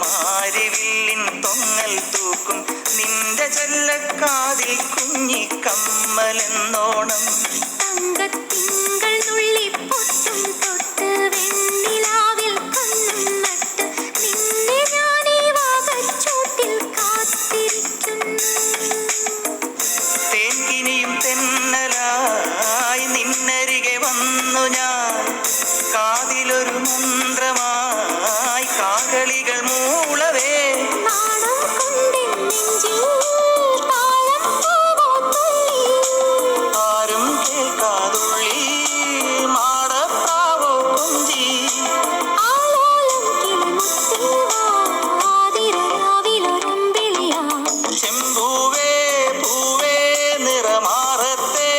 മാരിവില്ലിൻ തൊങ്ങൽ തൂക്കും നിന്റെ ചെല്ലക്കാതിൽ കുഞ്ഞി കമ്മലെന്നോണം തങ്കത്തിങ്കൾ നുള്ളി പൊട്ടും തൊട്ട് വെണ്ണിലാവിൽ കണ്ണും നട്ട് നിന്നെ ഞാനീ വാകച്ചൂട്ടിൽ കാത്തിരിക്കുന്നു. തേൻകിനിയും തെന്നലായി നിന്നരികെ വന്നു ഞാൻ കാതിലൊരു മന്ത്രമായി കാകളികൾ മൂളവേ നാണം കൊണ്ടെൻ നെഞ്ചിൽ താളം പൂവോ തുള്ളി ആരും കേൾക്കാതുള്ളി മാടപ്രാവോ കൊഞ്ചി ആലോലം കിളിമുത്തിൽ വാതിരരാവിലൊരമ്പിളിയാ ചെമ്പൂവേ പൂവേ നിറമാറത്തെ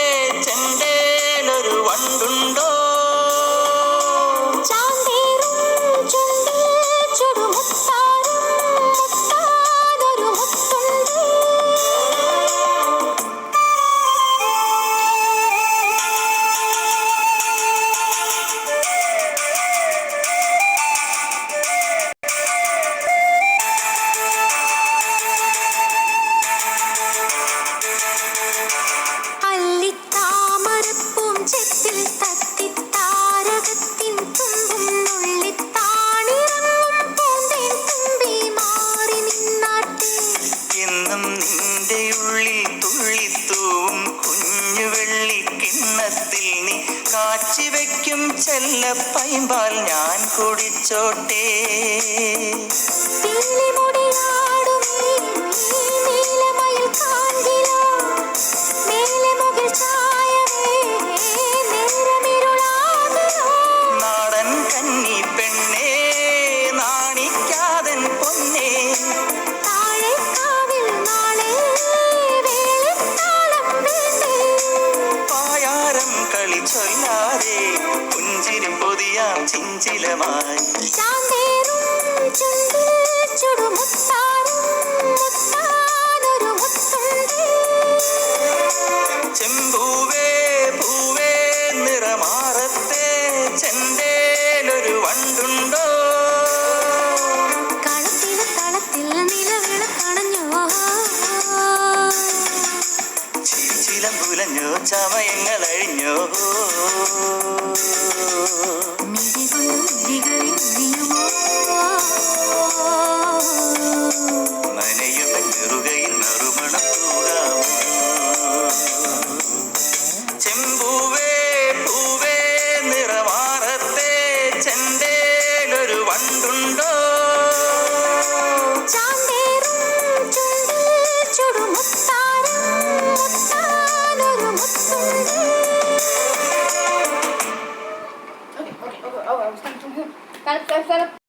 ചെണ്ടേലൊരു വണ്ടുണ്ടോ ചാന്തേറും ചുണ്ടിൽ ചുടുമുത്താരം മുത്താതൊരു മുത്തുണ്ട്. അല്ലിത്താമരപ്പൂം ചെത്തിൽ തത്തിത്താരകത്തിൻ തുമ്പും നുള്ളിത്താണിറങ്ങും പൂന്തേൻ തുമ്പി മാറി നിന്നാട്ടെ. എന്നും നിന്റെ ഉള്ളിൽ തുള്ളിത്തൂവും കുഞ്ഞു വെള്ളി കിണ്ണത്തിൽ നീ കാച്ചിവെക്കും ചെല്ലപ്പൈമ്പാൽ ഞാൻ കുടിച്ചോട്ടെ പീലിമുടിയാടുമീ നീലമയിൽ കാൺകിലോ മേലെ മുകിൽ ചായവേ നേരമിരുളാകിലോ നാടൻ കന്നി പെണ്ണേ നാണിക്കാതൻ പൊന്നേ താഴെക്കാവിൽ നാളെ വേളിത്താളം വേണ്ടേ പായാരം കളി ചൊല്ലാതെ പുഞ്ചിരി പൊതിയാം ചിഞ്ചിലമായി